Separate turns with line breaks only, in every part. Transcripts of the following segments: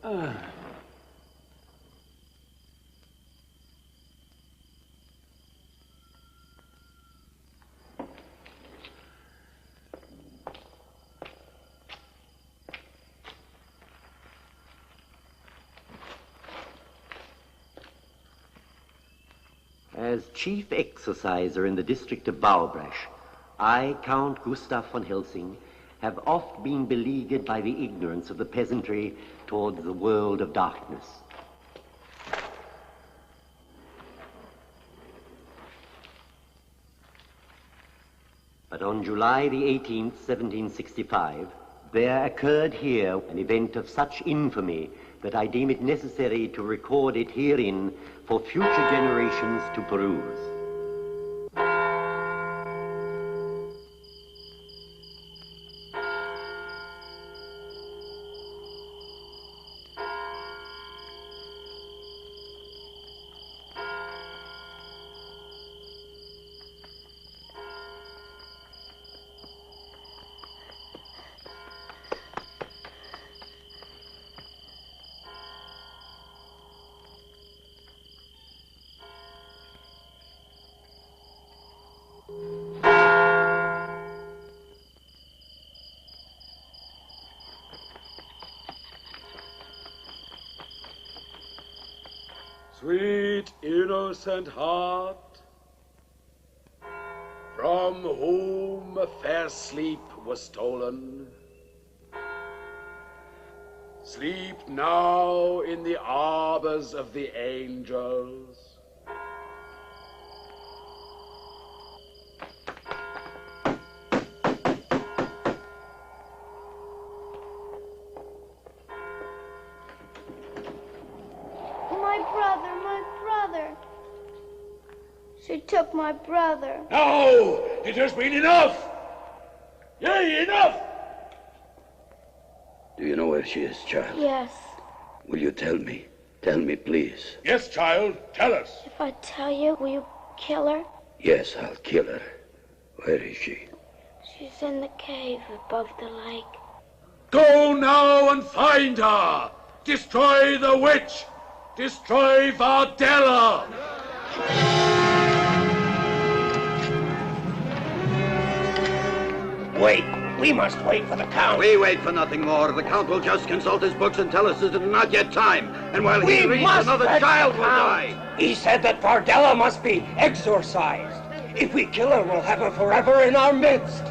As chief exerciser in the district of Baubrasch, I, Count Gustav von Helsing, have oft been beleaguered by the ignorance of the peasantry towards the world of darkness. But on July the 18th, 1765, there occurred here an event of such infamy that I deem it necessary to record it herein for future generations to peruse.
Sweet innocent heart, from whom a fair sleep was stolen, sleep now in the arbors of the angels.
She took my brother.
No! It has been enough! Yea, enough!
Do you know where she is, child?
Yes.
Will you tell me? Tell me, please.
Yes, child, tell us.
If I tell you, will you kill her?
Yes, I'll kill her. Where is she?
She's in the cave above the lake.
Go now and find her! Destroy the witch! Destroy Vardella!
Wait! We must wait for the Count.
We wait for nothing more. The Count will just consult his books and tell us it is not yet time. And while he reads, another child will die.
He said that Vardella must be exorcised. If we kill her, we'll have her forever in our midst.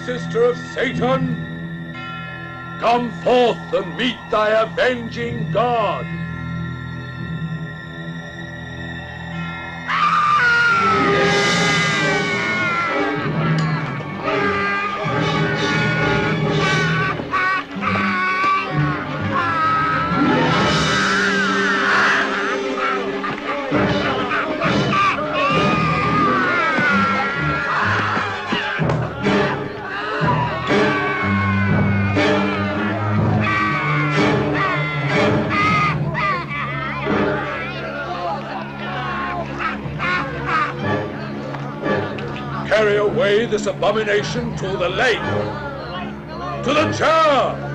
Sister of Satan, come forth and meet thy avenging God. Carry away this abomination to the lake, to the chair.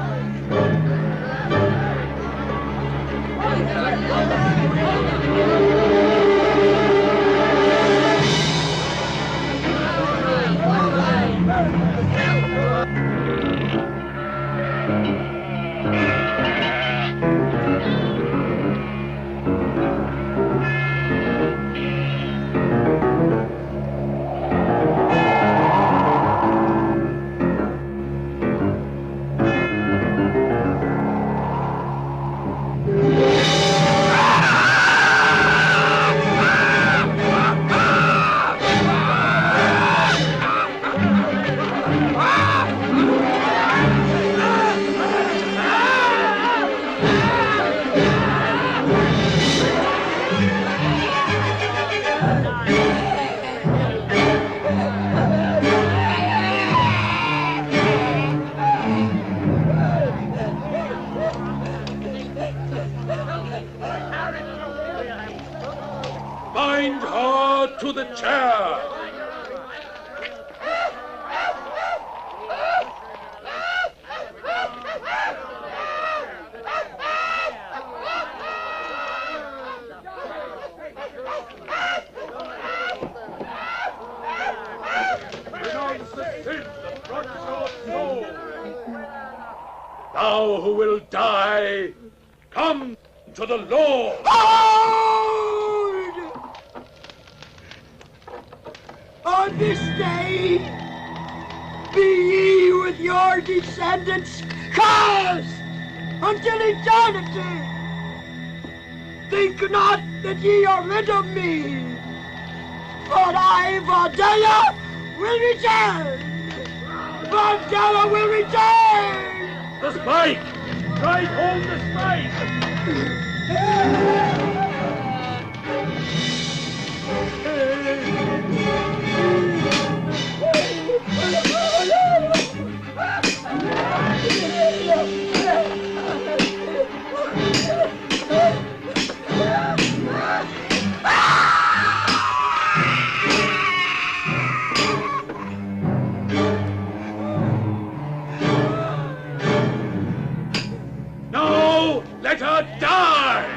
to the chair! Renounce the sin that crushes your soul! Thou who will die, come to the Lord!
Lord! On this day, be ye with your descendants cursed until eternity. Think not that ye are rid of me, but I, Vardella, will return. Vardella will return.
The spike! Drive home the spike! No! Let her die!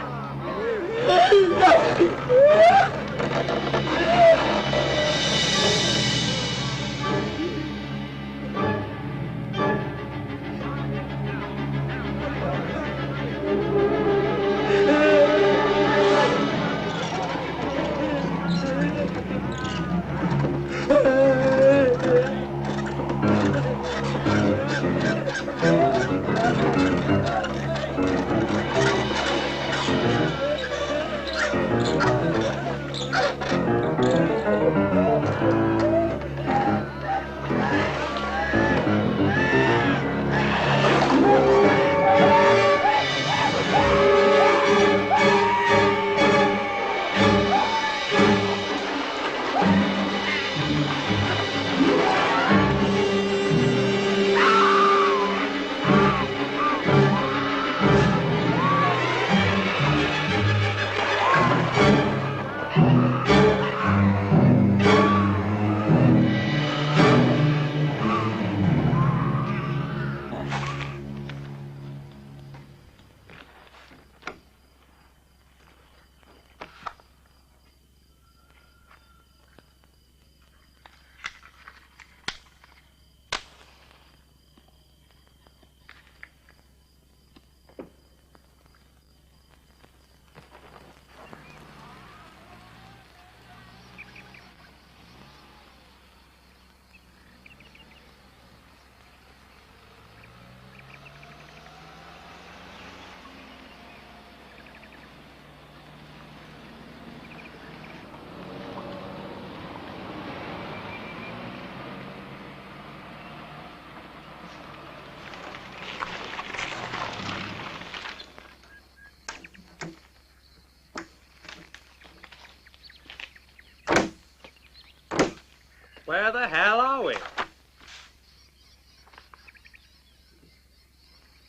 Where the hell are we?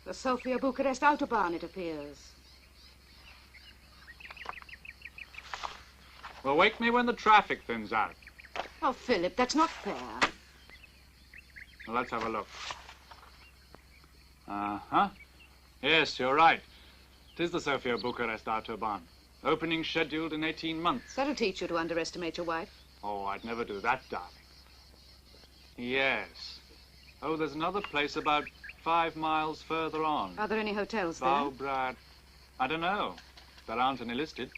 The Sofia-Bucharest Autobahn, it appears.
Well, wake me when the traffic thins out.
Oh, Philip, that's not fair.
Well, let's have a look. Uh-huh. Yes, you're right. It is the Sofia-Bucharest Autobahn. Opening scheduled in 18 months.
That'll teach you to underestimate your wife.
Oh, I'd never do that, darling. Yes. Oh, there's another place about 5 miles further on.
Are there any hotels there?
Valbrad. I don't know. There aren't any listed.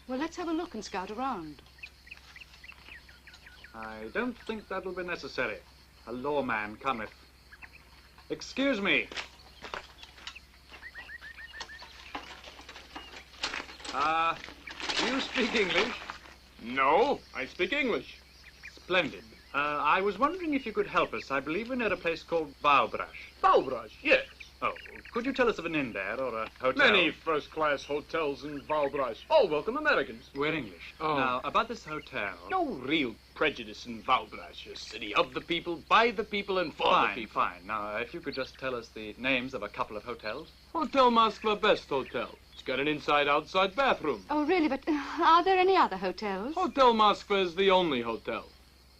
Well, let's have a look and scout around.
I don't think that'll be necessary. A lawman cometh. Excuse me. Do you speak English?
No, I speak English.
Splendid. I was wondering if you could help us. I believe we know a place called Valbrad.
Valbraj, yes.
Oh, could you tell us of an inn there, or a hotel?
Many first-class hotels in Valbrais. All welcome Americans.
We're English.
Oh.
Now, about this hotel...
No real prejudice in Valbrais, your city of the people, by the people, and for the people.
Fine. Now, if you could just tell us the names of a couple of hotels.
Hotel Moskva, best hotel. It's got an inside-outside bathroom.
Oh, really? But are there any other hotels?
Hotel Moskva is the only hotel.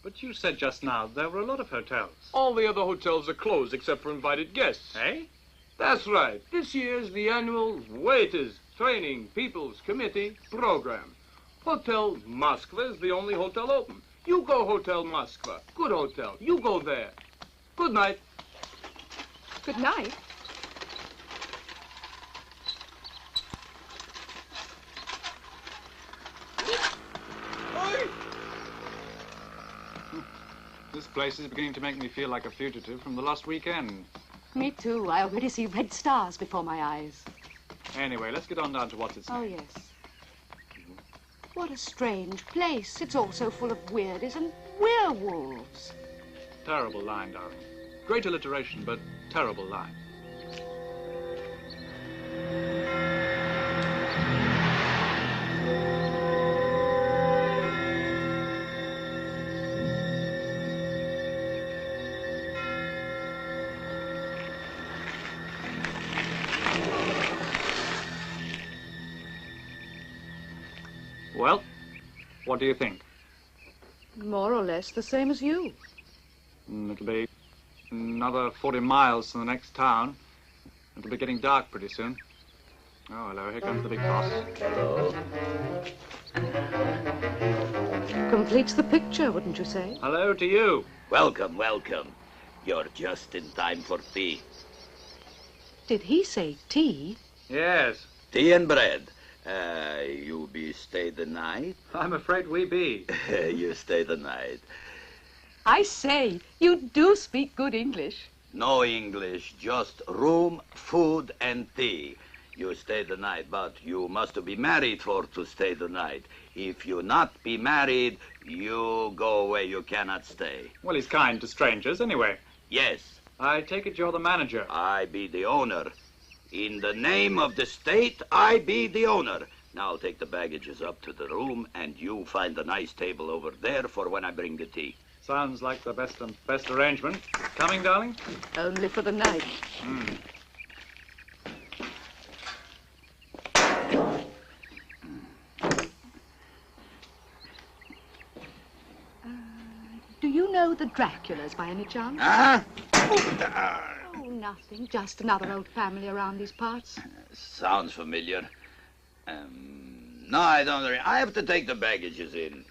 But you said just now there were a lot of hotels.
All the other hotels are closed except for invited guests.
Eh?
That's right. This year's the annual Waiters Training People's Committee program. Hotel Moskva is the only hotel open. You go Hotel Moskva. Good hotel. You go there. Good night.
Good night.
This place is beginning to make me feel like a fugitive from the lost weekend.
Me too. I already see red stars before my eyes.
Anyway, let's get on down to what's its name.
Oh, yes. What a strange place. It's all so full of weirdies and werewolves.
Terrible line, darling. Great alliteration, but terrible line. Well, what do you think?
More or less the same as you.
It'll be another 40 miles to the next town. It'll be getting dark pretty soon. Oh, hello, here comes the big boss.
Hello.
Completes the picture, wouldn't you say?
Hello to you.
Welcome, welcome. You're just in time for tea.
Did he say tea?
Yes,
Tea and bread. You be stay the night?
I'm afraid we be.
You stay the night.
I say, you do speak good English.
No English, just room, food, and tea. You stay the night, but you must be married for to stay the night. If you not be married, you go away, you cannot stay.
Well, he's kind to strangers anyway.
Yes,
I take it you're the manager.
I be the owner. In the name of the state, I be the owner. Now take the baggages up to the room, and you find a nice table over there for when I bring the tea.
Sounds like the best arrangement. Coming, darling?
Only for the night. Do you know the Draculas by any chance?
Huh?
Oh, nothing. Just another old family around these parts.
Sounds familiar. No, I don't. I have to take the baggages in.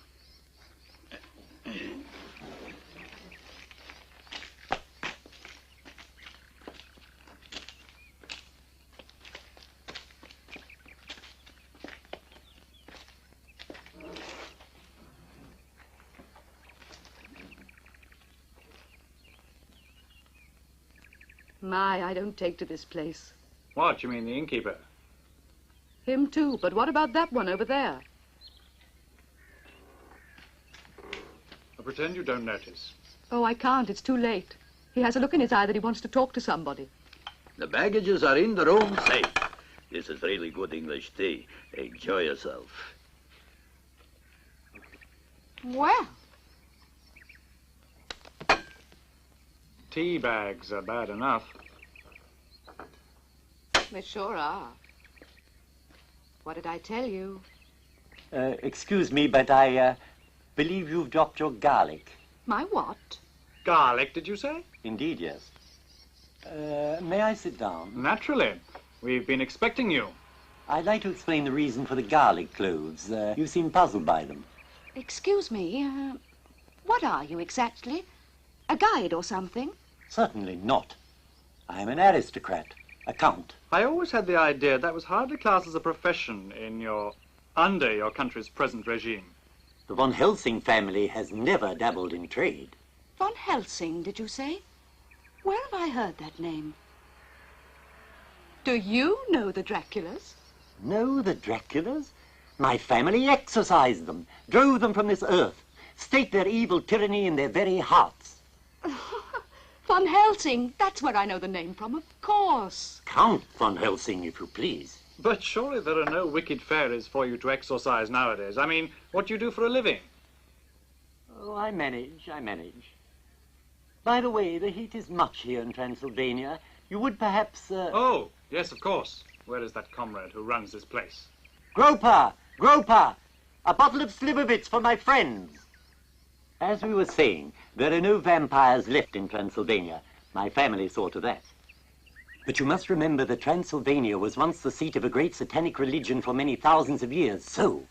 My, I don't take to this place.
What, you mean the innkeeper?
Him too, but what about that one over there?
I pretend you don't notice.
Oh, I can't. It's too late. He has a look in his eye that he wants to talk to somebody.
The baggages are in the room, safe. This is really good English tea. Enjoy yourself.
Well,
Tea bags are bad enough.
they sure are. What did I tell you?
Excuse me, but I believe you've dropped your garlic.
My what?
Garlic, did you say?
Indeed, yes. May I sit down?
Naturally. We've been expecting you.
I'd like to explain the reason for the garlic cloves. You seem puzzled by them.
Excuse me, what are you exactly? A guide or something?
Certainly not. I'm an aristocrat, a count.
I always had the idea that was hardly classed as a profession under your country's present regime.
The von Helsing family has never dabbled in trade.
Von Helsing, did you say? Where have I heard that name? Do you know the Draculas?
Know the Draculas? My family exorcised them, drove them from this earth, staked their evil tyranny in their very hearts.
Von Helsing. That's where I know the name from, of course.
Count von Helsing, if you please.
But surely there are no wicked fairies for you to exorcise nowadays. I mean, what do you do for a living?
Oh, I manage. By the way, the heat is much here in Transylvania. You would perhaps,
Oh, yes, of course. Where is that comrade who runs this place?
Groper! A bottle of Slivovitz for my friends! As we were saying, there are no vampires left in Transylvania. My family saw to that. But you must remember that Transylvania was once the seat of a great satanic religion for many thousands of years, so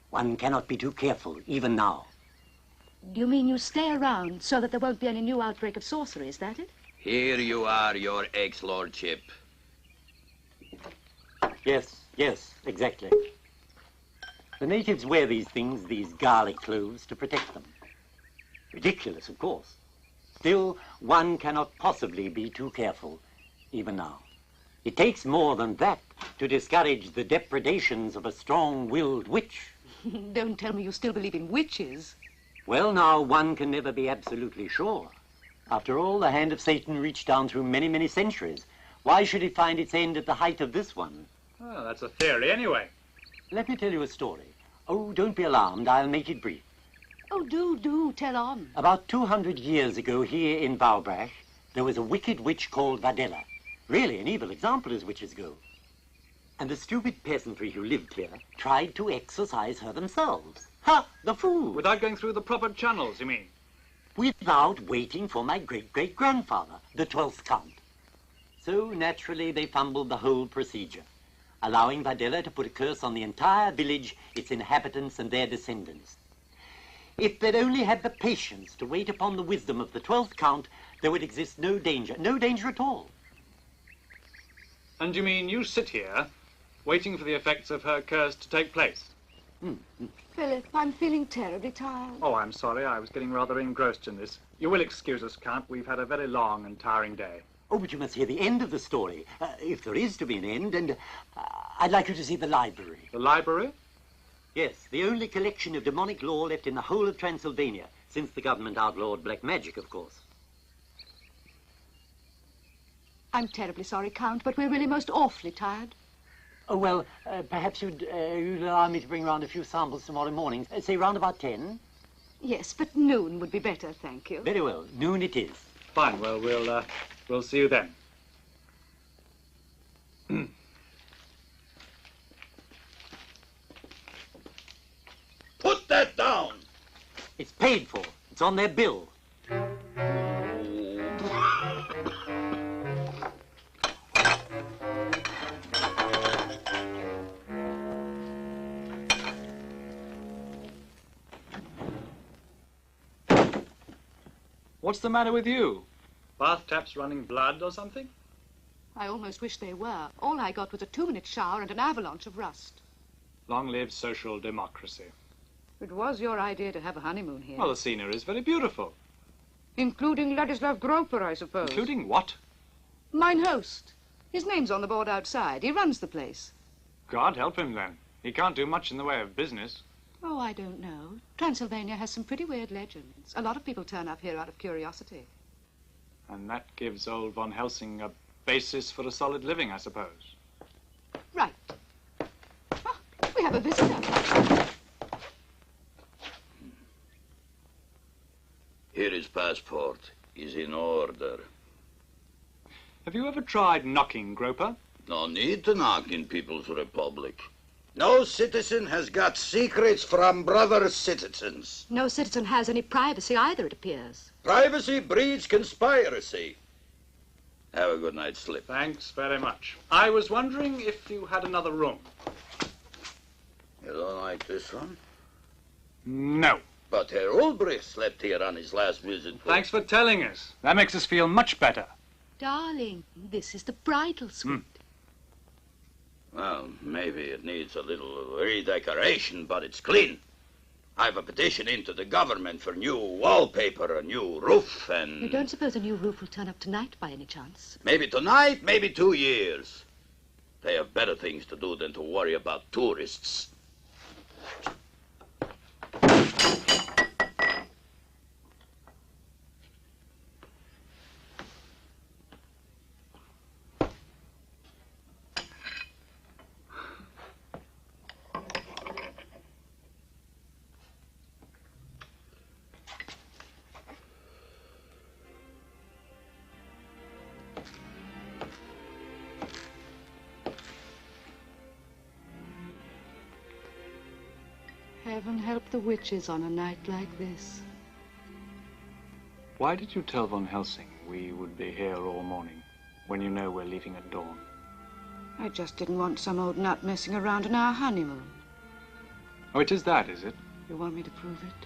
one cannot be too careful, even now.
Do you mean you stay around so that there won't be any new outbreak of sorcery, is that it?
Here you are, your ex-lordship.
Yes, exactly. The natives wear these things, these garlic cloves, to protect them. Ridiculous, of course. Still, one cannot possibly be too careful, even now. It takes more than that to discourage the depredations of a strong-willed witch.
Don't tell me you still believe in witches.
Well, now, one can never be absolutely sure. After all, the hand of Satan reached down through many, many centuries. Why should it find its end at the height of this one?
Well, that's a theory anyway.
Let me tell you a story. Oh, don't be alarmed. I'll make it brief.
Oh, do, tell on.
About 200 years ago, here in Baubrach, there was a wicked witch called Vadella. Really an evil example as witches go. And the stupid peasantry who lived here tried to exorcise her themselves. Ha! The fool!
Without going through the proper channels, you mean?
Without waiting for my great-great-grandfather, the 12th Count. So, naturally, they fumbled the whole procedure, allowing Vadella to put a curse on the entire village, its inhabitants and their descendants. If they'd only had the patience to wait upon the wisdom of the 12th Count, there would exist no danger at all.
And you mean you sit here, waiting for the effects of her curse to take place?
Philip, I'm feeling terribly tired.
Oh, I'm sorry. I was getting rather engrossed in this. You will excuse us, Count. We've had a very long and tiring day.
Oh, but you must hear the end of the story, if there is to be an end, and I'd like you to see the library.
The library?
Yes, the only collection of demonic lore left in the whole of Transylvania, since the government outlawed black magic, of course.
I'm terribly sorry, Count, but we're really most awfully tired.
Oh, well, perhaps you'd allow me to bring round a few samples tomorrow morning, say round about 10?
Yes, but noon would be better, thank you.
Very well, noon it is.
Fine, well, we'll see you then.
Put that down!
It's paid for. It's on their bill.
What's the matter with you? Bath taps running blood or something?
I almost wish they were. All I got was a 2-minute shower and an avalanche of rust.
Long live social democracy.
It was your idea to have a honeymoon here.
Well, the scenery is very beautiful.
Including Ladislav Groper, I suppose.
Including what?
Mine host. His name's on the board outside. He runs the place.
God help him, then. He can't do much in the way of business.
Oh, I don't know. Transylvania has some pretty weird legends. A lot of people turn up here out of curiosity.
And that gives old Von Helsing a basis for a solid living, I suppose.
Right. Oh, we have a visitor.
Here his passport is in order.
Have you ever tried knocking, Groper?
No need to knock in People's Republic. No citizen has got secrets from brother citizens.
No citizen has any privacy either, it appears.
Privacy breeds conspiracy. Have a good night's sleep.
Thanks very much. I was wondering if you had another room.
You don't like this one?
No.
But Herr Ulbricht slept here on his last visit.
Thanks for telling us. That makes us feel much better.
Darling, this is the bridal suite.
Well, maybe it needs a little redecoration, but it's clean. I have a petition into the government for new wallpaper, a new roof, and...
You don't suppose a new roof will turn up tonight by any chance?
Maybe tonight, maybe 2 years. They have better things to do than to worry about tourists.
Heaven help the witches on a night like this.
Why did you tell Von Helsing we would be here all morning, when you know we're leaving at dawn?
I just didn't want some old nut messing around on our honeymoon.
Oh, it is that, is it?
You want me to prove it?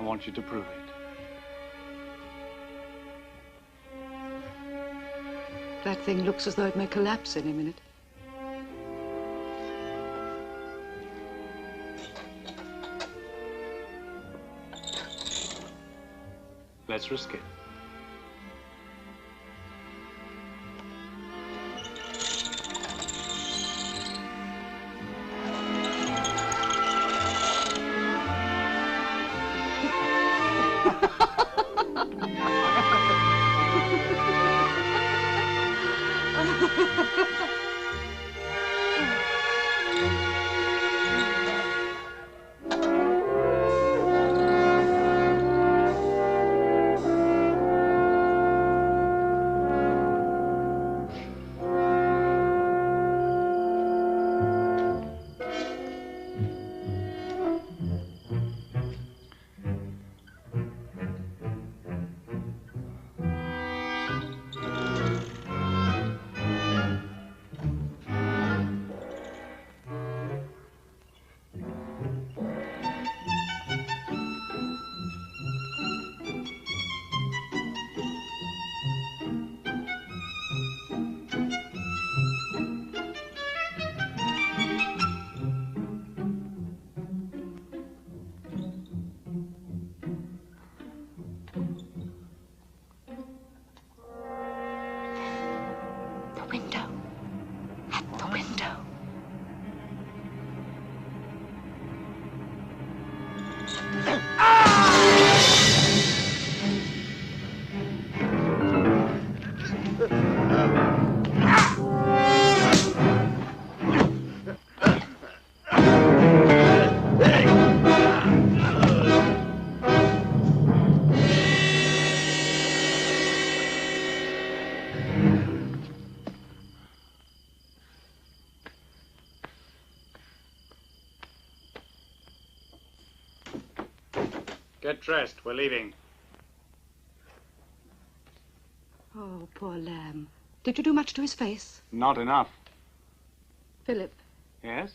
I want you to prove it.
That thing looks as though it may collapse any minute.
Let's risk it. Get dressed. We're leaving.
Oh, poor lamb. Did you do much to his face?
Not enough.
Philip.
Yes?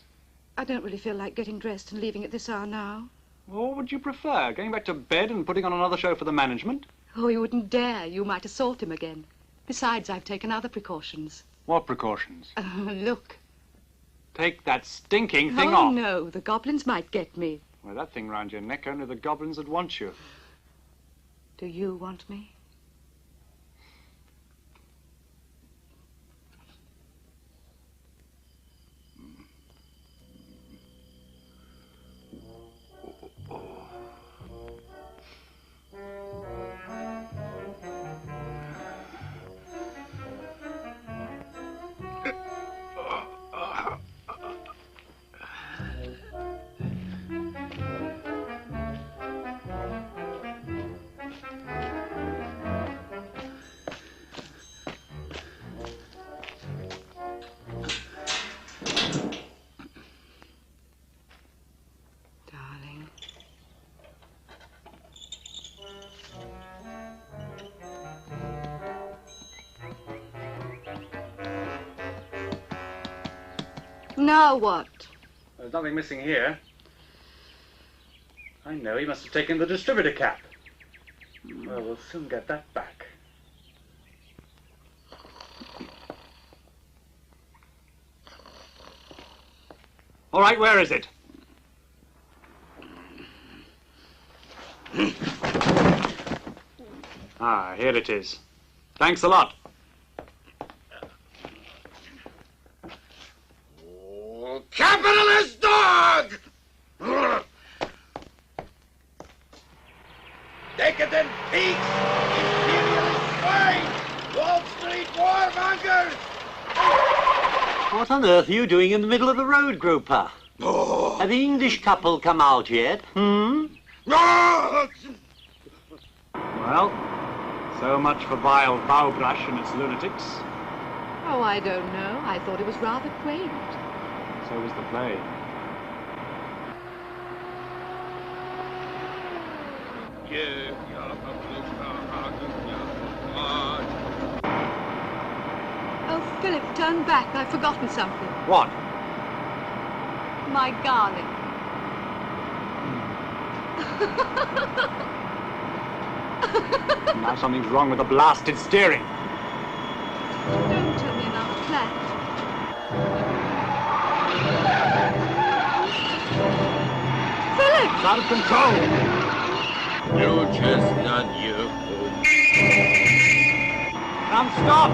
I don't really feel like getting dressed and leaving at this hour now.
Well, what would you prefer? Going back to bed and putting on another show for the management?
Oh, you wouldn't dare. You might assault him again. Besides, I've taken other precautions.
What precautions?
Look.
Take that stinking thing off.
Oh, no. The goblins might get me.
With that thing round your neck, only the goblins would want you.
Do you want me? Now what?
There's nothing missing here. I know, he must have taken the distributor cap. Well, we'll soon get that back. All right, where is it? Ah, here it is. Thanks a lot.
Capitalist dog! Decadent peaks! Imperialist swine! Wall Street warmongers!
What on earth are you doing in the middle of the road, Groper?
Oh.
Have the English couple come out yet?
No!
Well, So much for vile Bowbrush and its lunatics.
Oh, I don't know. I thought it was rather quaint.
So was the play.
Oh, Philip, turn back. I've forgotten something.
What?
My garlic.
Now something's wrong with the blasted steering.
Don't tell me about the flat. Philip!
It's out of control.
You chestnut, you.
Come, stop!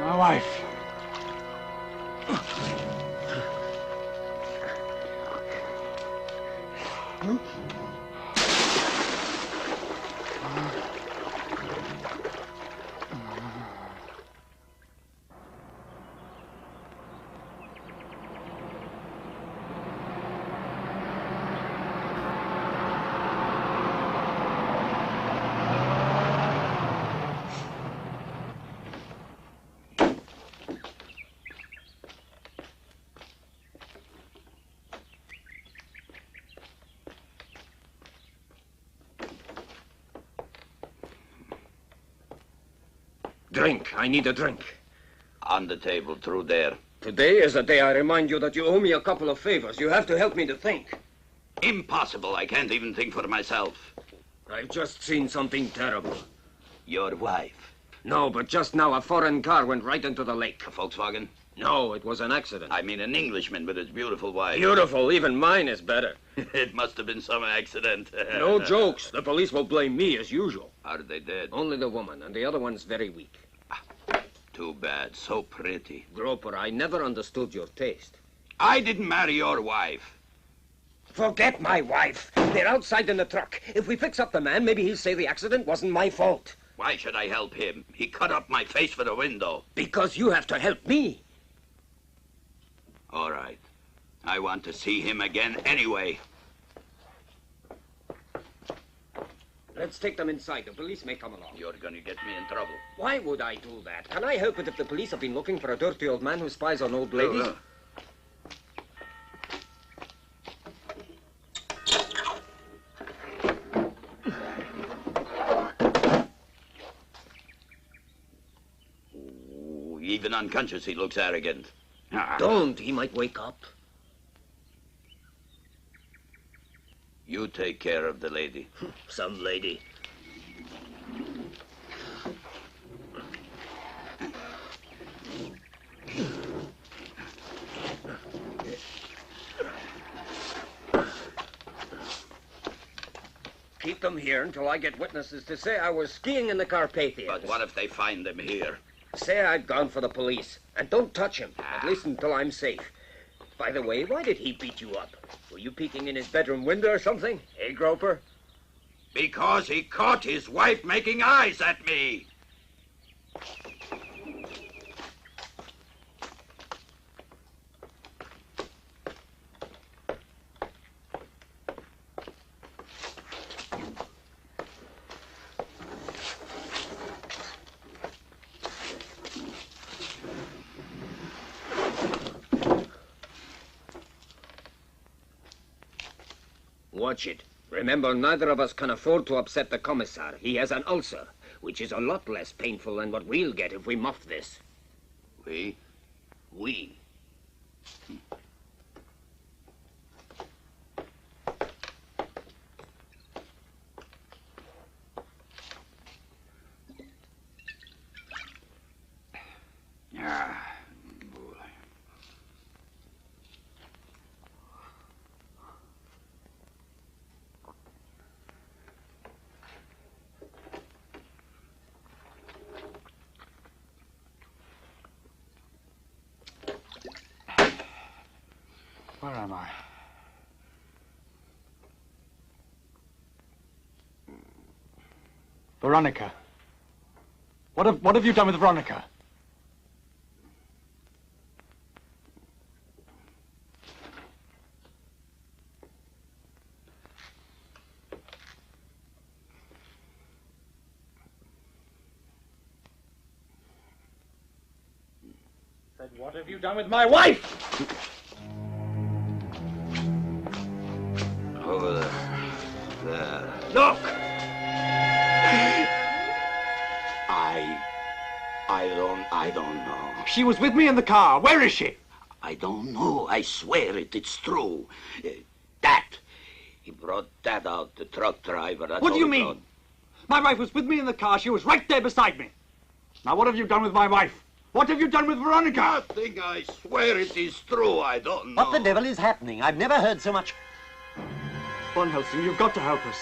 My wife.
Drink. I need a drink.
On the table, through there.
Today is the day I remind you that you owe me a couple of favors. You have to help me to think.
Impossible. I can't even think for myself.
I've just seen something terrible.
Your wife.
No, but just now a foreign car went right into the lake.
A Volkswagen?
No, it was an accident.
I mean an Englishman with his beautiful wife.
Beautiful. Even mine is better.
It must have been some accident.
No jokes. The police will blame me as usual.
Are they dead?
Only the woman, and the other one's very weak.
Too bad. So pretty.
Groper, I never understood your taste.
I didn't marry your wife.
Forget my wife. They're outside in the truck. If we fix up the man, maybe he'll say the accident wasn't my fault.
Why should I help him? He cut up my face for the window.
Because you have to help me.
All right. I want to see him again anyway.
Let's take them inside. The police may come along.
You're going to get me in trouble.
Why would I do that? Can I help it if the police have been looking for a dirty old man who spies on old ladies?
Ooh, even unconscious, he looks arrogant.
Don't. He might wake up.
You take care of the lady.
Some lady. Keep them here until I get witnesses to say I was skiing in the Carpathians.
But what if they find them here?
Say I'd gone for the police. And don't touch him, at least until I'm safe. By the way, why did he beat you up? Were you peeking in his bedroom window or something? Hey, Groper?
Because he caught his wife making eyes at me.
Watch it. Remember, neither of us can afford to upset the commissar. He has an ulcer, which is a lot less painful than what we'll get if we muff this.
We?
We.
am I? Veronica. What have you done with Veronica? Said, what have you done with my wife?
Over there. There.
Look! I don't know.
She was with me in the car. Where is she?
I don't know. I swear it. It's true.
He brought that out, the truck driver. That's
What do
all
you
he
mean?
brought.
My wife was with me in the car. She was right there beside me. Now, what have you done with my wife? What have you done with Veronica?
Nothing, I swear it is true. I don't know.
What the devil is happening? I've never heard so much.
Von Helsing, you've got to help us.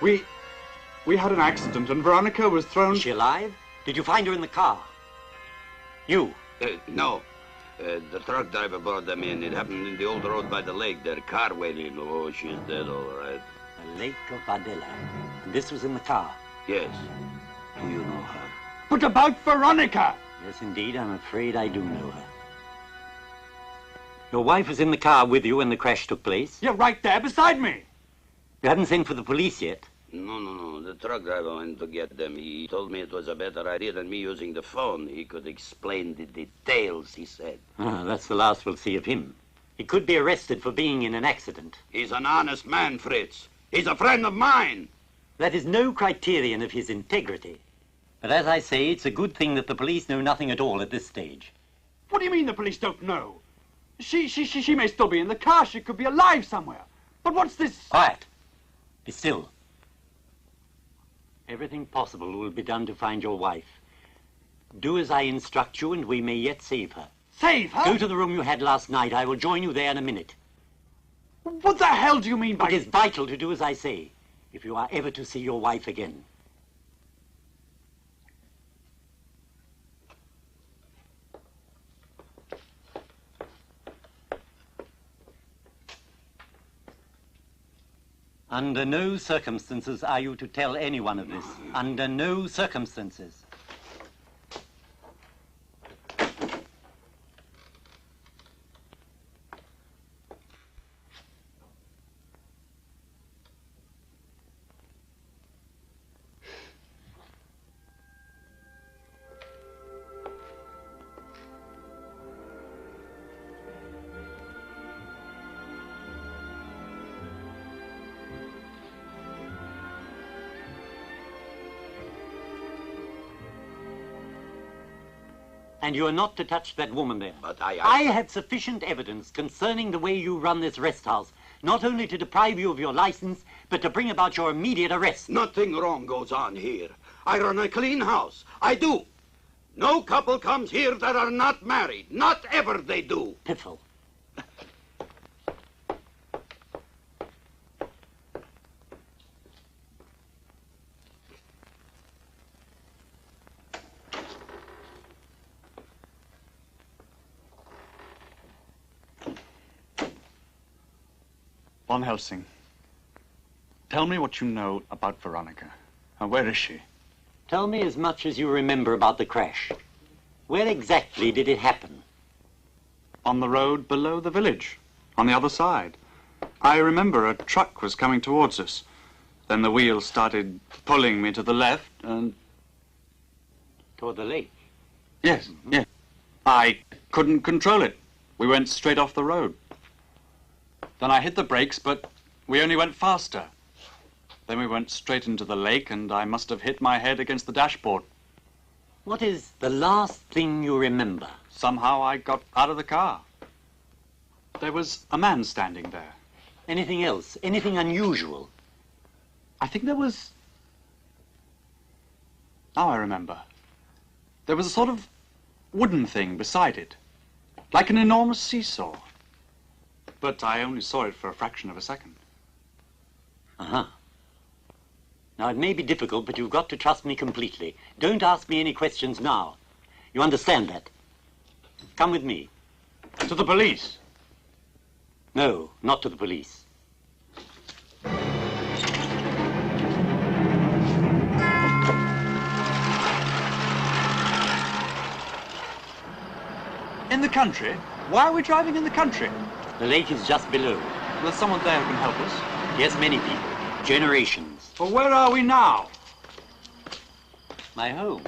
We had an accident and Veronica was thrown...
Is she alive? Did you find her in the car? You?
No. The truck driver brought them in. It happened in the old road by the lake. Their car waiting. Oh, she's dead, all right.
The Lake of Vadella. And this was in the car?
Yes. Do you know her?
But about Veronica!
Yes, indeed. I'm afraid I do know her. Your wife was in the car with you when the crash took place?
You're right there beside me.
You haven't sent for the police yet?
No. The truck driver went to get them. He told me it was a better idea than me using the phone. He could explain the details, he said.
Ah, that's the last we'll see of him. He could be arrested for being in an accident.
He's an honest man, Fritz. He's a friend of mine.
That is no criterion of his integrity. But as I say, it's a good thing that the police know nothing at all at this stage.
What do you mean the police don't know? She may still be in the car. She could be alive somewhere. But what's this?
Quiet. Be still. Everything possible will be done to find your wife. Do as I instruct you, and we may yet save her.
Save her?
Go to the room you had last night. I will join you there in a minute.
What the hell do you mean by...
It is vital to do as I say, if you are ever to see your wife again. Under no circumstances are you to tell anyone of this. Under no circumstances. And you are not to touch that woman there.
But
I have sufficient evidence concerning the way you run this rest house, not only to deprive you of your license, but to bring about your immediate arrest.
Nothing wrong goes on here. I run a clean house. I do. No couple comes here that are not married. Not ever they do.
Piffle.
Von Helsing, tell me what you know about Veronica. And where is she?
Tell me as much as you remember about the crash. Where exactly did it happen?
On the road below the village, on the other side. I remember a truck was coming towards us. Then the wheel started pulling me to the left and...
Toward the lake?
Yes, yes. I couldn't control it. We went straight off the road. Then I hit the brakes, but we only went faster. Then we went straight into the lake, and I must have hit my head against the dashboard.
What is the last thing you remember?
Somehow I got out of the car. There was a man standing there.
Anything else? Anything unusual?
I think there was... Now I remember. There was a sort of wooden thing beside it, like an enormous seesaw. But I only saw it for a fraction of a second.
Uh-huh. Now, it may be difficult, but you've got to trust me completely. Don't ask me any questions now. You understand that? Come with me.
To the police.
No, not to the police.
In the country? Why are we driving in the country?
The lake is just below.
There's someone there who can help us.
Yes, many people. Generations.
Well, where are we now?
My home.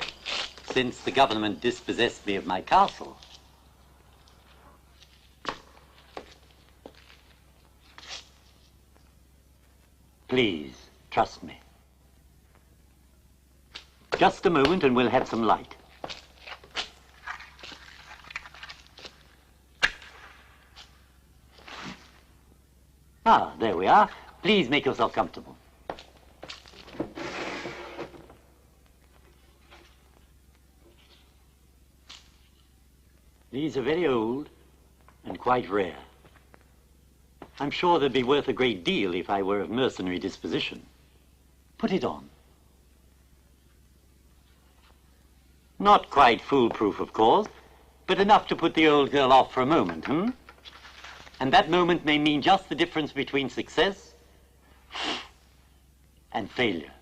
Since the government dispossessed me of my castle. Please, trust me. Just a moment and we'll have some light. Ah, there we are. Please make yourself comfortable. These are very old and quite rare. I'm sure they'd be worth a great deal if I were of mercenary disposition. Put it on. Not quite foolproof, of course, but enough to put the old girl off for a moment, And that moment may mean just the difference between success and failure.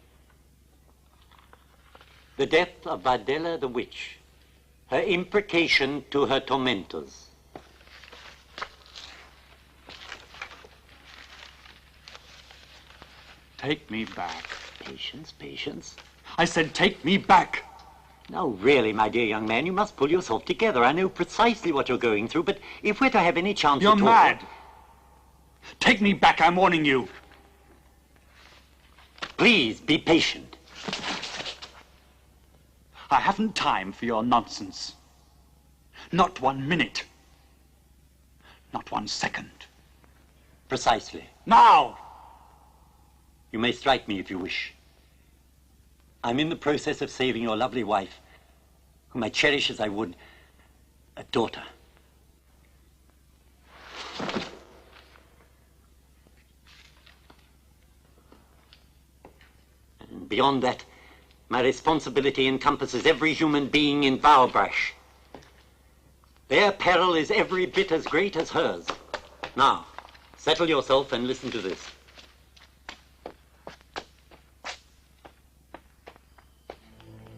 The death of Bardella the witch, her imprecation to her tormentors.
Take me back.
Patience, patience.
I said take me back.
Now, really, my dear young man, you must pull yourself together. I know precisely what you're going through, but if we're to have any chance
You're
at all...
mad. Take me back, I'm warning you.
Please, be patient.
I haven't time for your nonsense. Not 1 minute. Not 1 second.
Precisely.
Now!
You may strike me if you wish. I'm in the process of saving your lovely wife, whom I cherish as I would a daughter. And beyond that, my responsibility encompasses every human being in Bowerbrash. Their peril is every bit as great as hers. Now, settle yourself and listen to this.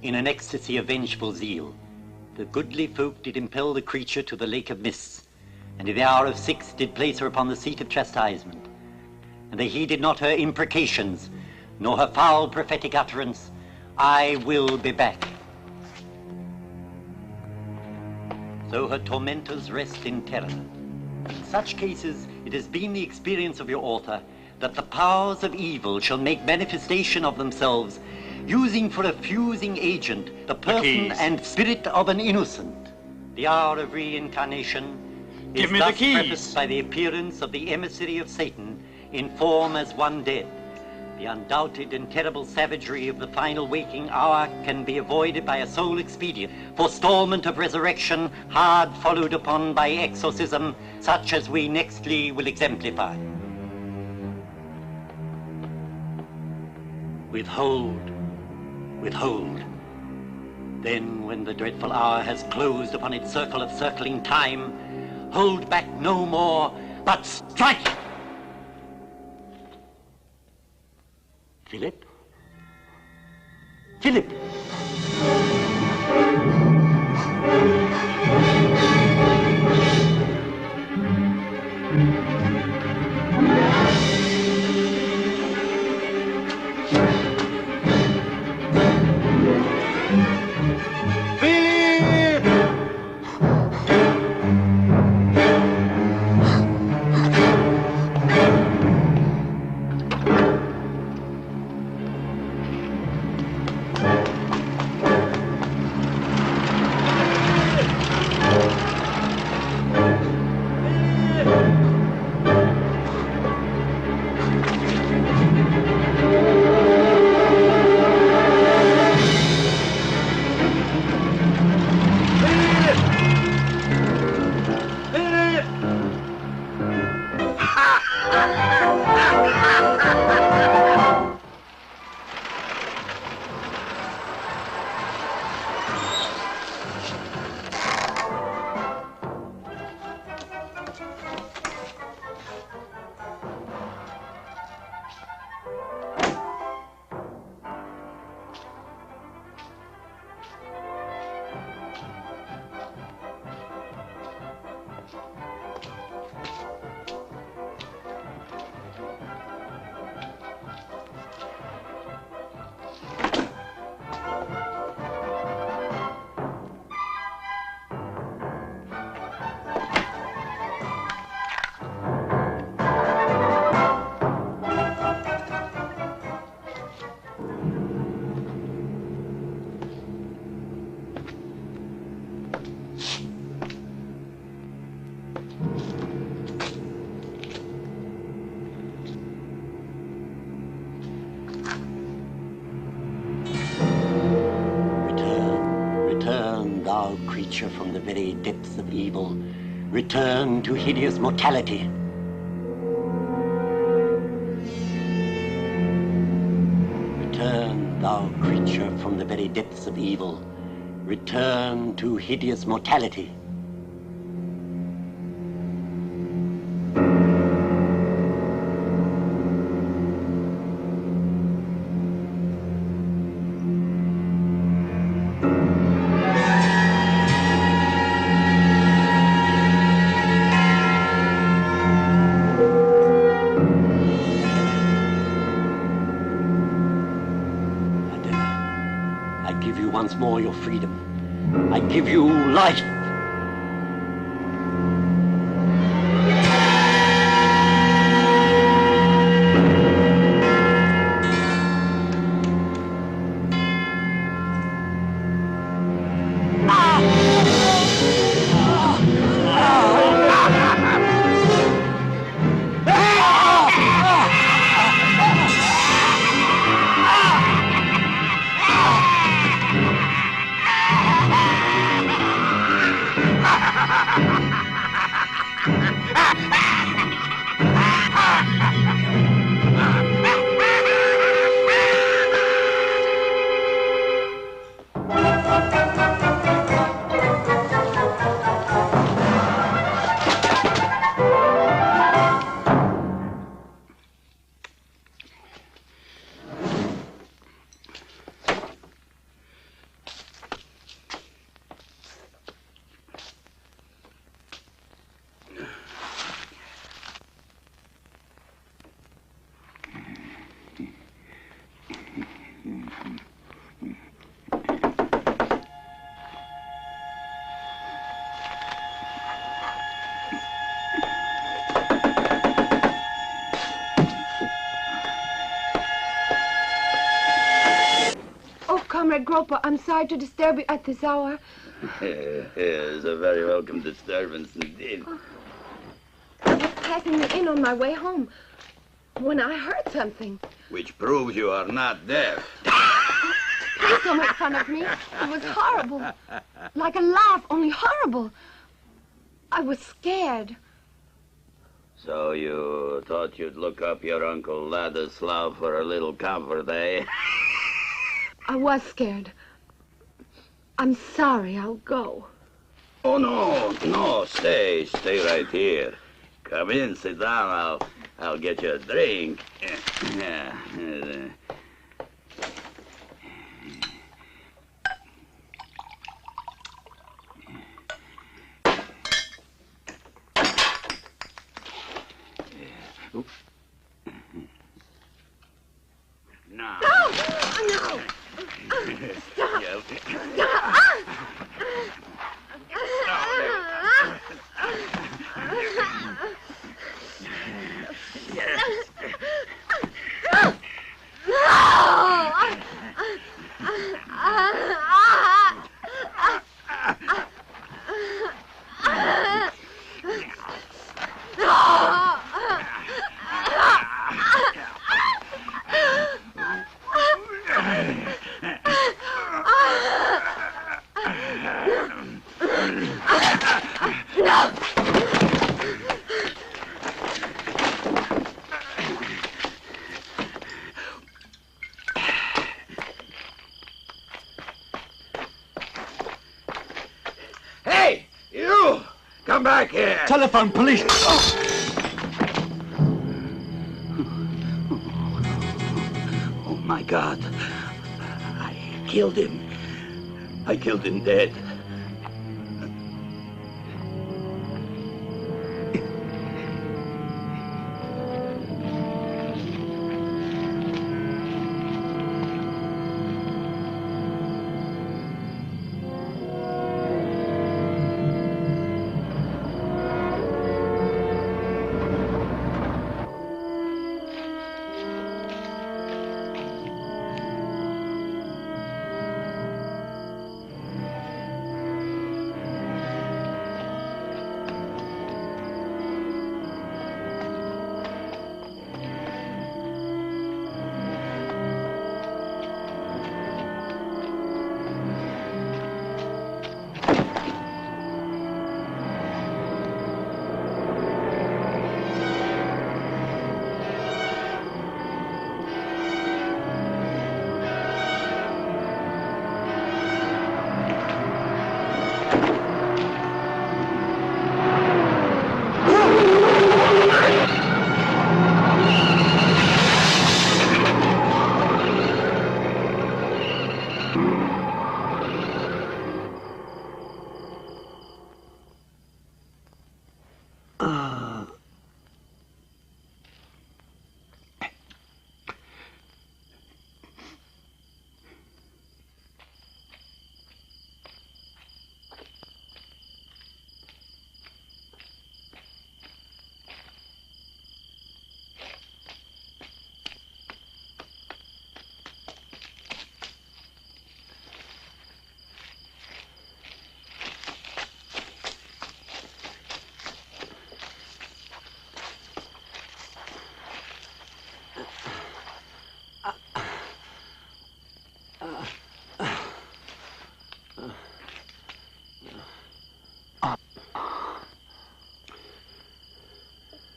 In an ecstasy of vengeful zeal, the goodly folk did impel the creature to the lake of mists, and in the hour of 6 did place her upon the seat of chastisement. And they heeded not her imprecations, nor her foul prophetic utterance, I will be back. So her tormentors rest in terror. In such cases, it has been the experience of your author that the powers of evil shall make manifestation of themselves, using for a fusing agent the person and spirit of an innocent. The hour of reincarnation is thus prefaced by the appearance of the emissary of Satan in form as one dead. The undoubted and terrible savagery of the final waking hour can be avoided by a sole expedient, forestallment of resurrection, hard followed upon by exorcism, such as we nextly will exemplify. Withhold. Withhold. Then, when the dreadful hour has closed upon its circle of circling time, hold back no more, but strike! Philip? Philip! creature from the very depths of evil, return to hideous mortality. Return, thou creature from the very depths of evil, return to hideous mortality. Once more your freedom. I give you life.
Comrade Groper, I'm sorry to disturb you at this hour.
It's a very welcome disturbance indeed.
I was passing the inn on my way home when I heard something.
Which proves you are not deaf.
Please don't make fun of me. It was horrible. Like a laugh, only horrible. I was scared.
So you thought you'd look up your Uncle Ladislav for a little comfort, eh?
I was scared. I'm sorry. I'll go.
Oh, no, stay right here. Come in, sit down. I'll get you a drink. No.
No! Stop!
Hey, you! Come back here!
Telephone, police!
Oh, my God. I killed him. I killed him dead.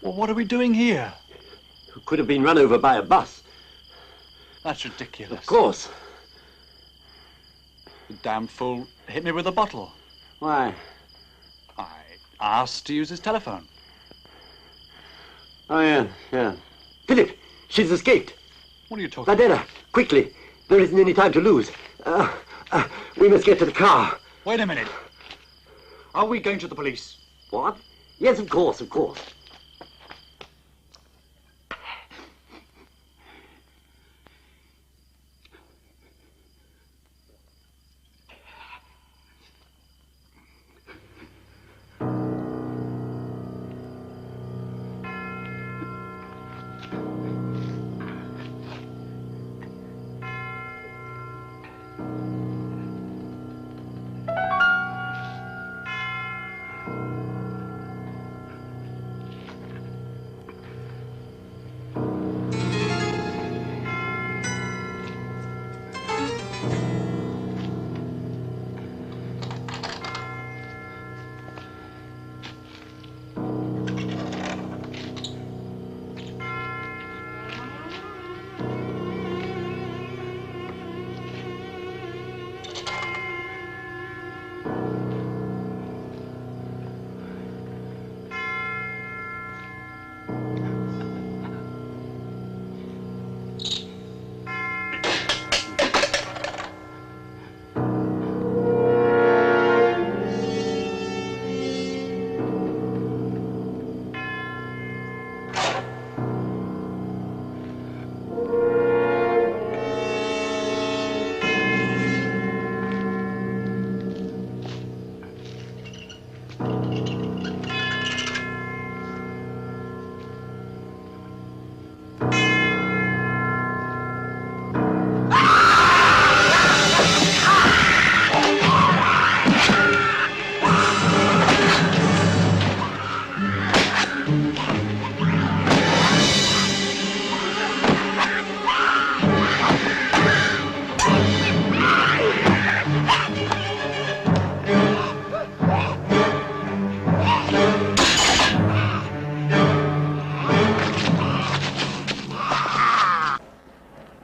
Well, what are we doing here?
Could have been run over by a bus.
That's ridiculous.
Of course.
The damn fool hit me with a bottle.
Why?
I asked to use his telephone.
Oh, yeah. Philip, she's escaped.
What are you talking
Vadella, quickly. There isn't any time to lose. We must get to the car.
Wait a minute. Are we going to the police?
What? Yes, of course.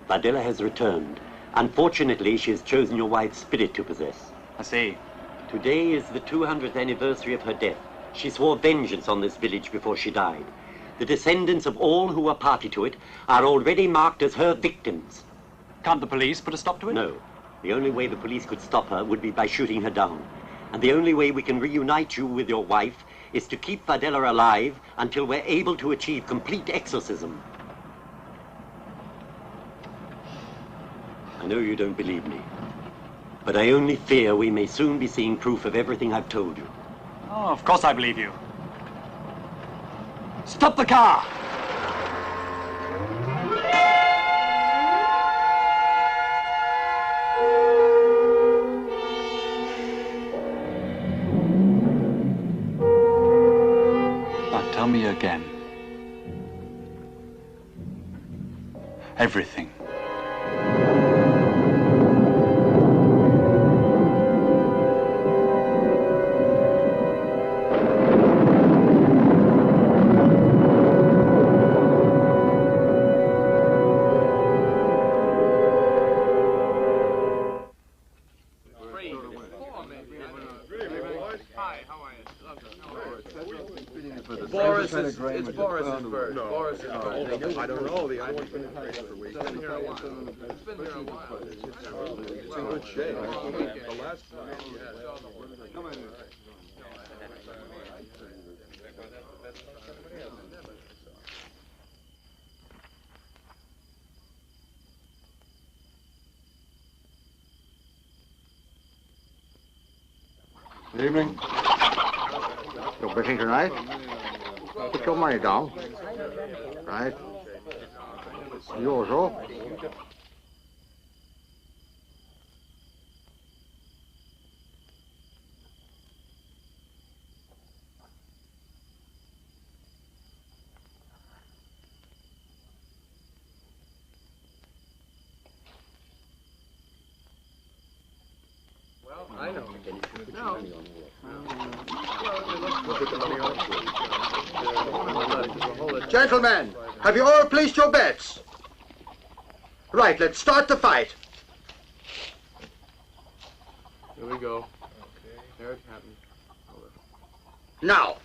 Vadella has returned. Unfortunately, she has chosen your wife's spirit to possess.
I see.
Today is the 200th anniversary of her death. She swore vengeance on this village before she died. The descendants of all who were party to it are already marked as her victims.
Can't the police put a stop to it?
No. The only way the police could stop her would be by shooting her down. And the only way we can reunite you with your wife is to keep Vadella alive until we're able to achieve complete exorcism. I know you don't believe me, but I only fear we may soon be seeing proof of everything I've told you.
Oh, of course I believe you. Stop the car! Now tell me again. Everything.
It's Boris's bird. Boris's bird.
I don't know. The other one's been in place for weeks.
It's been here a while. It's been here a while.
It's in good shape. The last time. Come on in.
Good evening. You're busy tonight? Put your money down. Right. You also.
Well, I know. No.
Put the money on.
Gentlemen, have you all placed your bets? Right, let's start the fight.
Here we go. There it happened.
Now.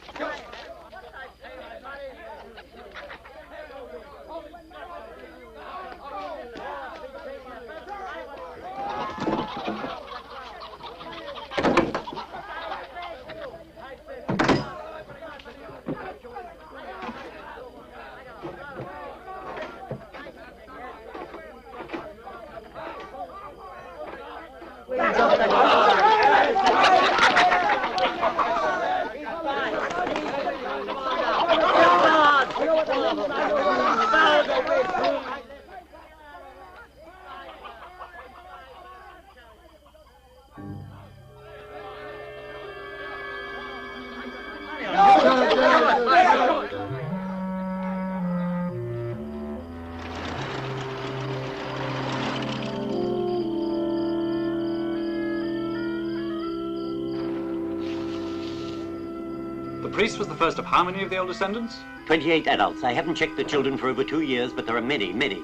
The priest was the first of how many of the old descendants?
28 adults. I haven't checked the children for over 2 years, but there are many, many.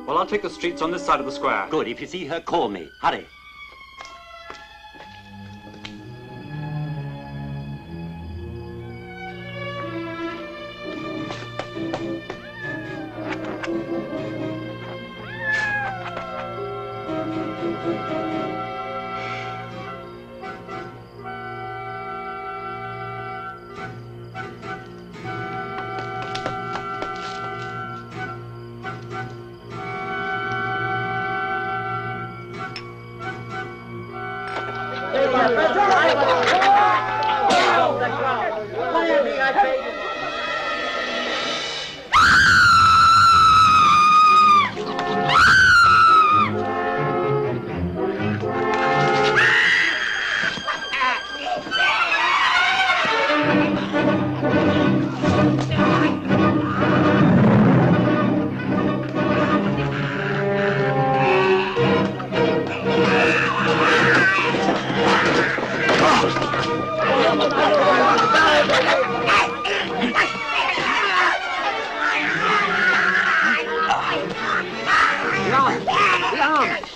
Well, I'll take the streets on this side of the square.
Good. If you see her, call me. Hurry.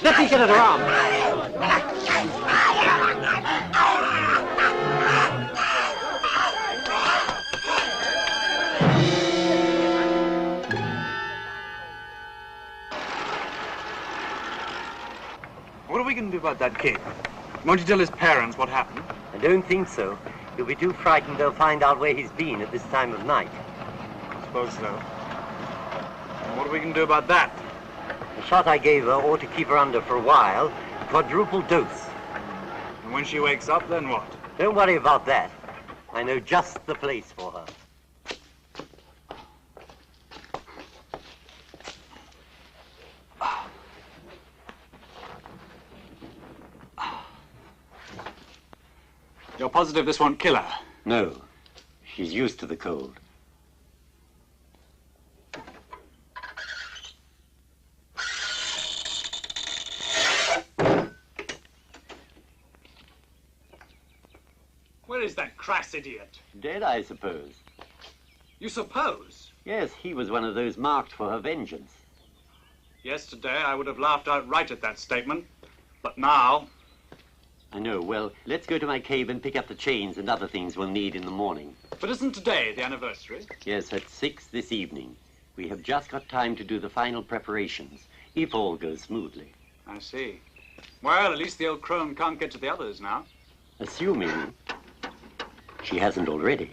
Let me get at her arm.
What are we going to do about that kid? Won't you tell his parents what happened?
I don't think so. He'll be too frightened they'll find out where he's been at this time of night.
I suppose so. And what are we going to do about that?
The shot I gave her ought to keep her under for a while. Quadruple dose.
And when she wakes up, then what?
Don't worry about that. I know just the place for her.
You're positive this won't kill her?
No. She's used to the cold.
Where is that crass idiot?
Dead, I suppose.
You suppose?
Yes, he was one of those marked for her vengeance.
Yesterday I would have laughed outright at that statement, but now...
I know. Well, let's go to my cave and pick up the chains and other things we'll need in the morning.
But isn't today the anniversary?
Yes, at 6 this evening. We have just got time to do the final preparations, if all goes smoothly.
I see. Well, at least the old crone can't get to the others now.
Assuming she hasn't already.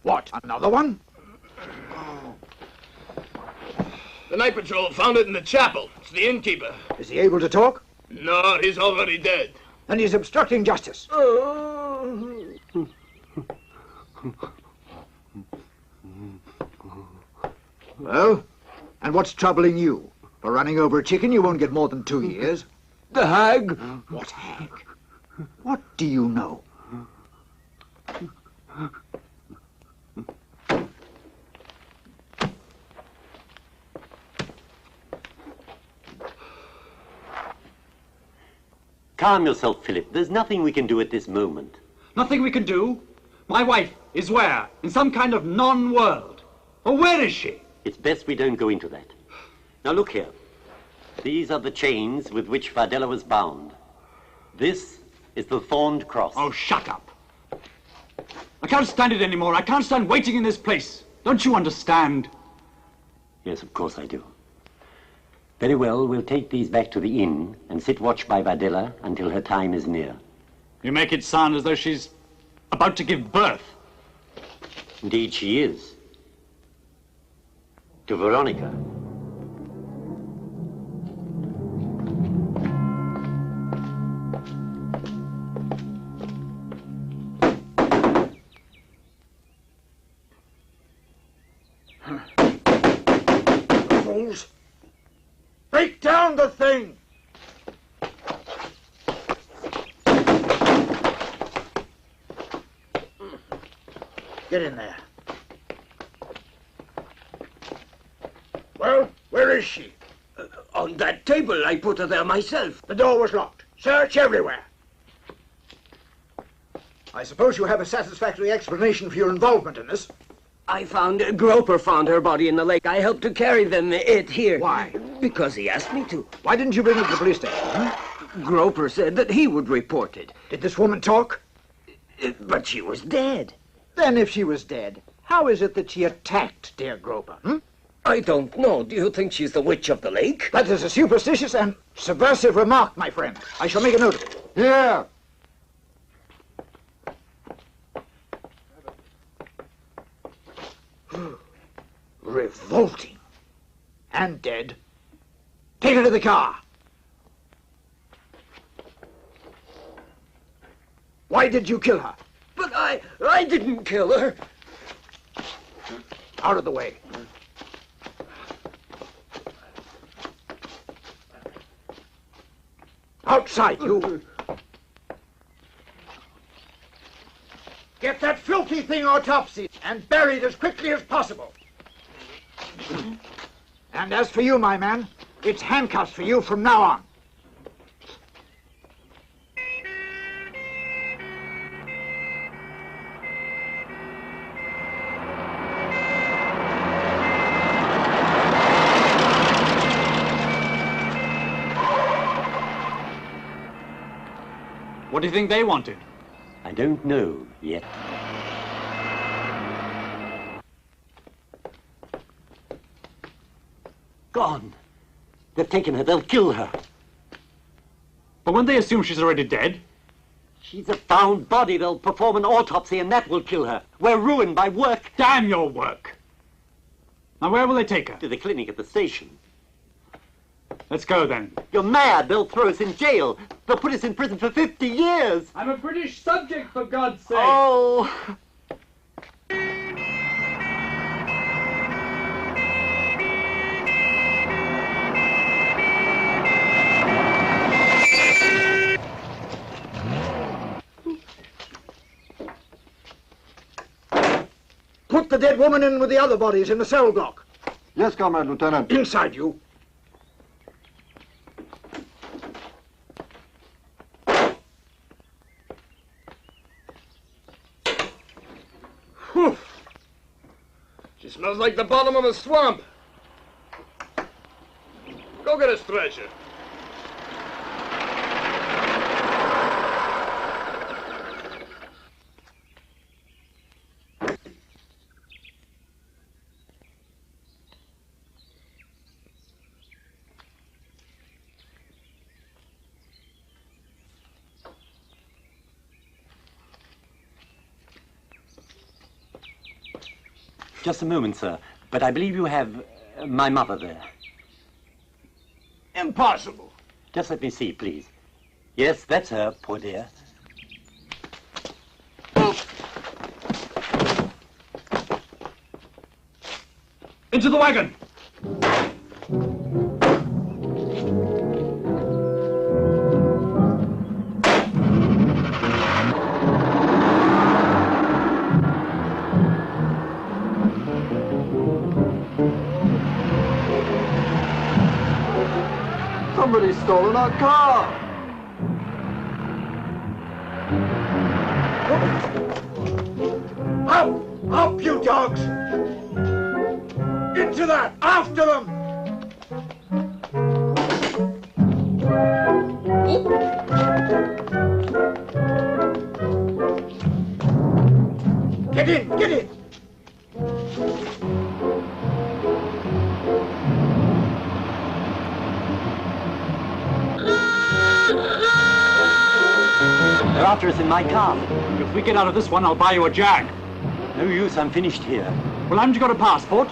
What, another one?
The night patrol found it in the chapel. It's the innkeeper.
Is he able to talk?
No, he's already dead.
Then he's obstructing justice. Well, and what's troubling you? For running over a chicken, you won't get more than 2 years.
The hag.
What hag? What do you know?
Calm yourself, Philip. There's nothing we can do at this moment.
Nothing we can do? My wife is where? In some kind of non-world. Or where is she?
It's best we don't go into that. Now look here. These are the chains with which Fardella was bound. This is the thorned cross.
Oh, shut up. I can't stand it anymore. I can't stand waiting in this place. Don't you understand?
Yes, of course I do. Very well, we'll take these back to the inn and sit watch by Fardella until her time is near.
You make it sound as though she's about to give birth.
Indeed she is. To Veronica.
Fools! Break down the thing! Get in there. Well, where is she?
On that table. I put her there myself.
The door was locked. Search everywhere. I suppose you have a satisfactory explanation for your involvement in this.
Groper found her body in the lake. I helped to carry it here.
Why?
Because he asked me to.
Why didn't you bring it to the police station, huh?
Groper said that he would report it.
Did this woman talk?
But she was dead.
Then if she was dead, how is it that she attacked dear Groper, hmm?
I don't know. Do you think she's the witch of the lake?
That is a superstitious and subversive remark, my friend. I shall make a note of it. Here! Revolting. And dead. Take her to the car. Why did you kill her?
But I didn't kill her.
Out of the way. Outside, you. Get that filthy thing autopsied and buried as quickly as possible. And as for you, my man, it's handcuffs for you from now on.
What do you think they wanted?
I don't know yet. Gone. They've taken her. They'll kill her.
But won't they assume she's already dead?
She's a found body. They'll perform an autopsy and that will kill her. We're ruined by work.
Damn your work. Now where will they take her?
To the clinic at the station.
Let's go then.
You're mad. They'll throw us in jail. They'll put us in prison for 50 years.
I'm a British subject, for God's sake.
Oh.
Put the dead woman in with the other bodies in the cell block.
Yes, Comrade Lieutenant.
Inside, you.
Whew. She smells like the bottom of a swamp. Go get a stretcher.
Just a moment, sir. But I believe you have my mother there.
Impossible.
Just let me see, please. Yes, that's her, poor dear.
Into the wagon!
Somebody's stolen our car.
Up! Up, you dogs! Into that! After them! Get in! Get in!
They're after us in my car.
If we get out of this one, I'll buy you a jag.
No use, I'm finished here.
Well, haven't you got a passport?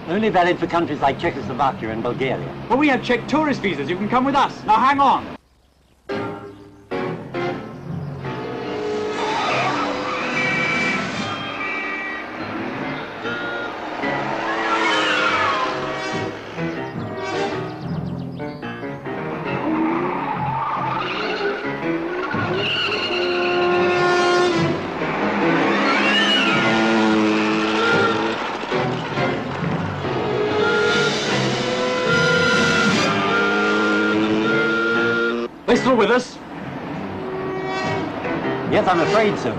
Only valid for countries like Czechoslovakia and Bulgaria.
Well, we have Czech tourist visas. You can come with us. Now, hang on. They still with us?
Yes, I'm afraid so.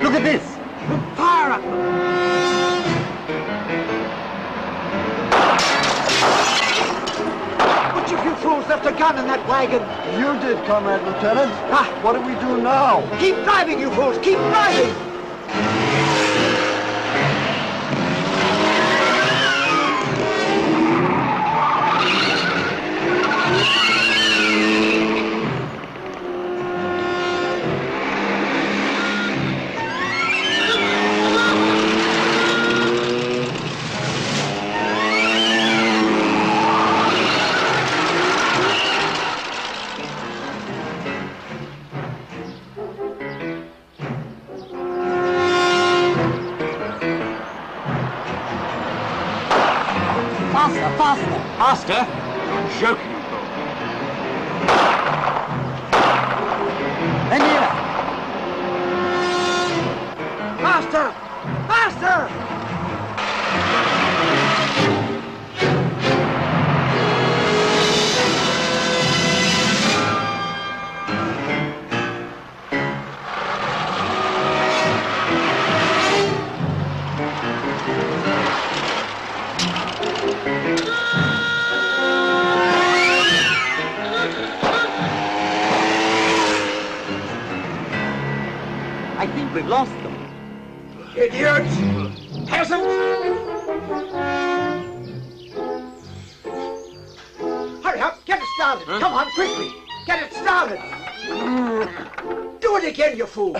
Look at this!
Fire at them! Which of you fools left a gun in that wagon?
You did, Comrade Lieutenant.
Ah,
What do we do now?
keep driving, you fools! Keep driving!
Faster!
Faster? You're joking, you fool.
And here!
Faster! Faster!
I think we've lost them.
Idiots! Peasants! Hurry up! Get it started! Come on, quickly! Get it started! Do it again, you fool!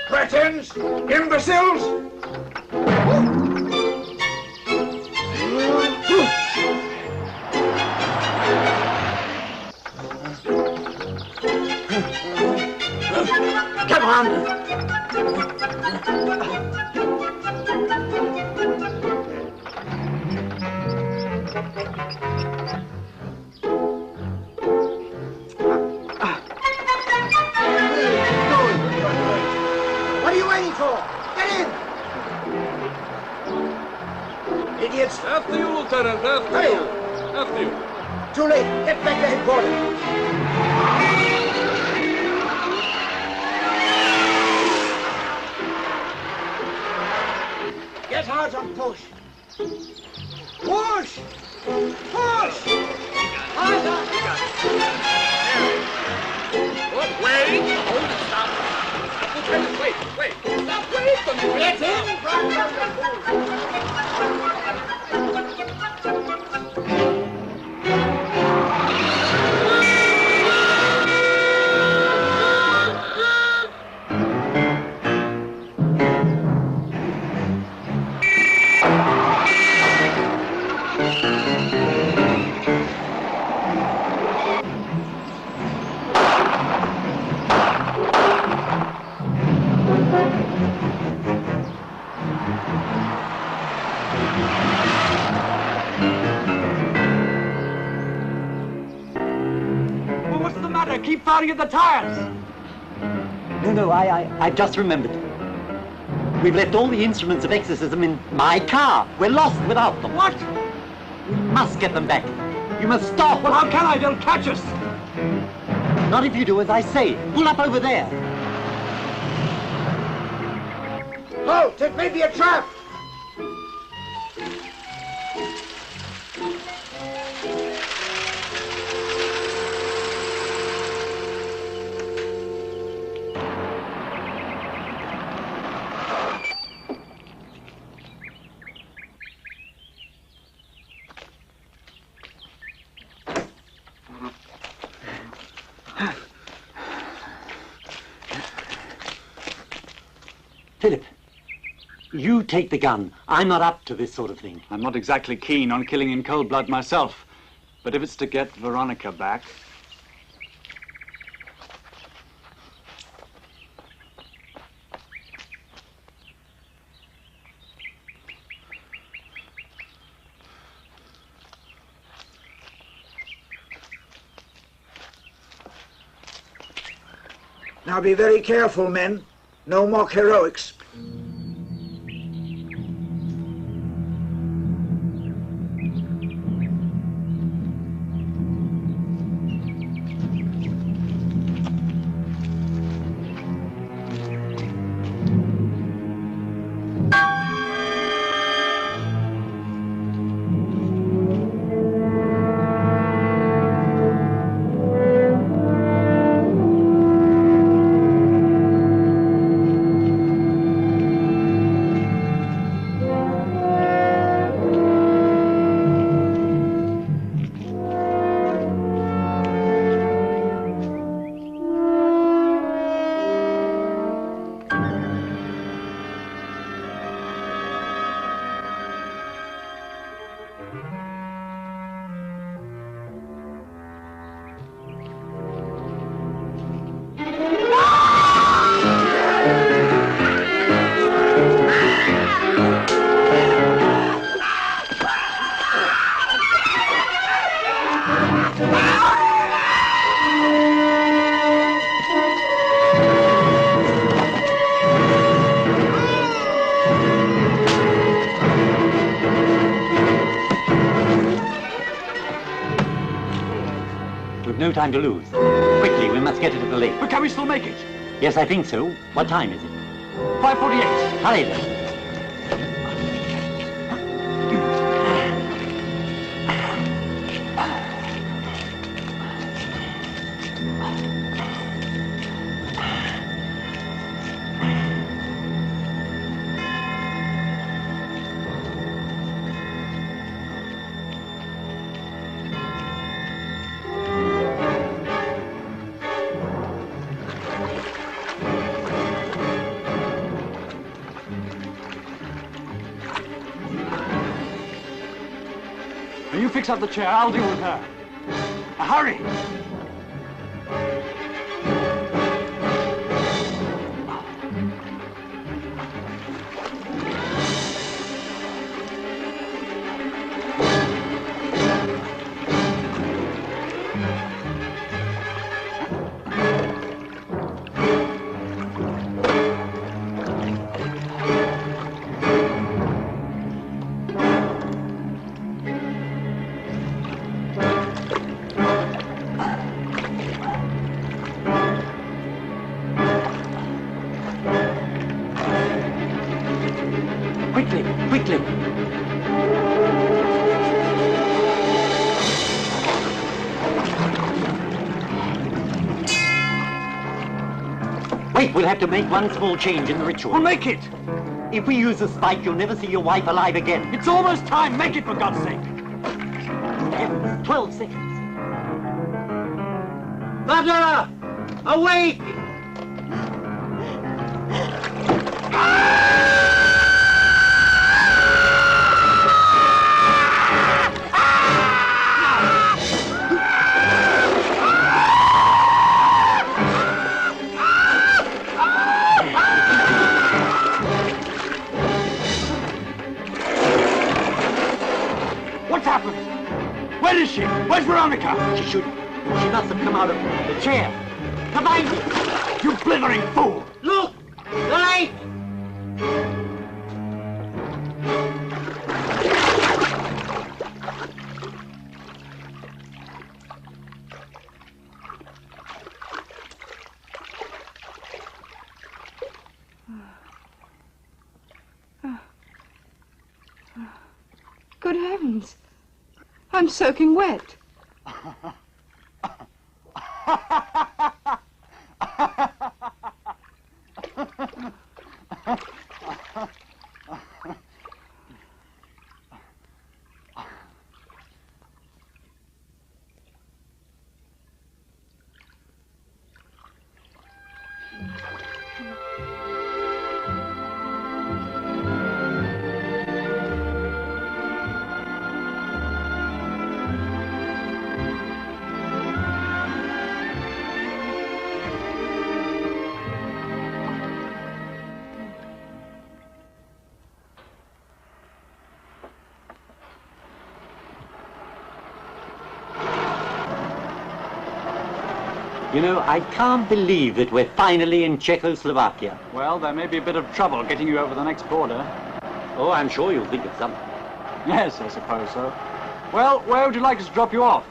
Cretins! Imbeciles! Come on! What are you waiting for? Get in! Idiots!
After you, Lieutenant, after
Hurry
you.
up.
After you.
Too late! Get back to headquarters! Get hard and push! Push! Push! Harder!
Wait! Hold it, stop. Lieutenant, wait. Stop, wait for me.
Get in! Run, run, keep firing at the tires.
No, I've just remembered. We've left all the instruments of exorcism in my car. We're lost without them.
What?
We must get them back. You must stop.
Well, how can I? They'll catch us.
Not if you do as I say. Pull up over there.
Halt! It may be a trap.
Philip, you take the gun. I'm not up to this sort of thing.
I'm not exactly keen on killing in cold blood myself, but if it's to get Veronica back...
Now be very careful, men. No more heroics.
No time to lose. Quickly, we must get it to the lake.
But can we still make it?
Yes, I think so. What time is it?
5:48.
Hurry then.
You fix up the chair, I'll deal with her. Hurry!
Quickly! Wait, we'll have to make one small change in the ritual.
We'll make it!
If we use the spike, you'll never see your wife alive again.
It's almost time! Make it, for God's sake!
12 seconds.
Butter! Awake! What's happened? Where is she? Where's Veronica?
She should She must have come out of the chair. Come on! You blithering fool! Look! Light!
Good heavens. I'm soaking wet.
You know, I can't believe that we're finally in Czechoslovakia.
Well, there may be a bit of trouble getting you over the next border.
Oh, I'm sure you'll think of something.
Yes, I suppose so. Well, where would you like us to drop you off?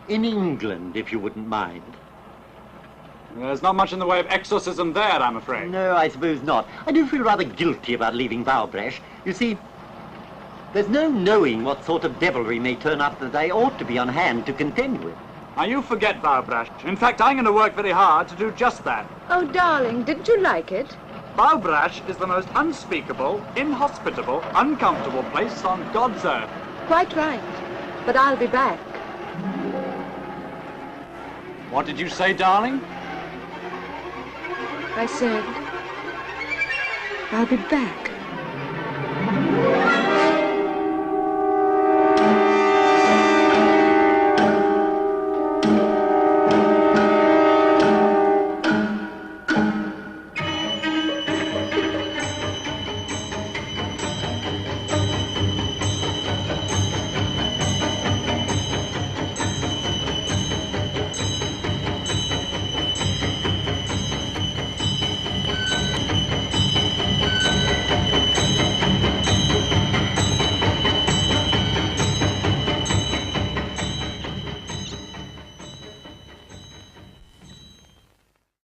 In England, if you wouldn't mind.
There's not much in the way of exorcism there, I'm afraid.
No, I suppose not. I do feel rather guilty about leaving Valbrecht. You see, there's no knowing what sort of devilry may turn up that I ought to be on hand to contend with.
Now, you forget Valbrecht. In fact, I'm going to work very hard to do just that.
Oh, darling, didn't you like it?
Valbrecht is the most unspeakable, inhospitable, uncomfortable place on God's earth.
Quite right. But I'll be back.
What did you say, darling?
I said, I'll be back.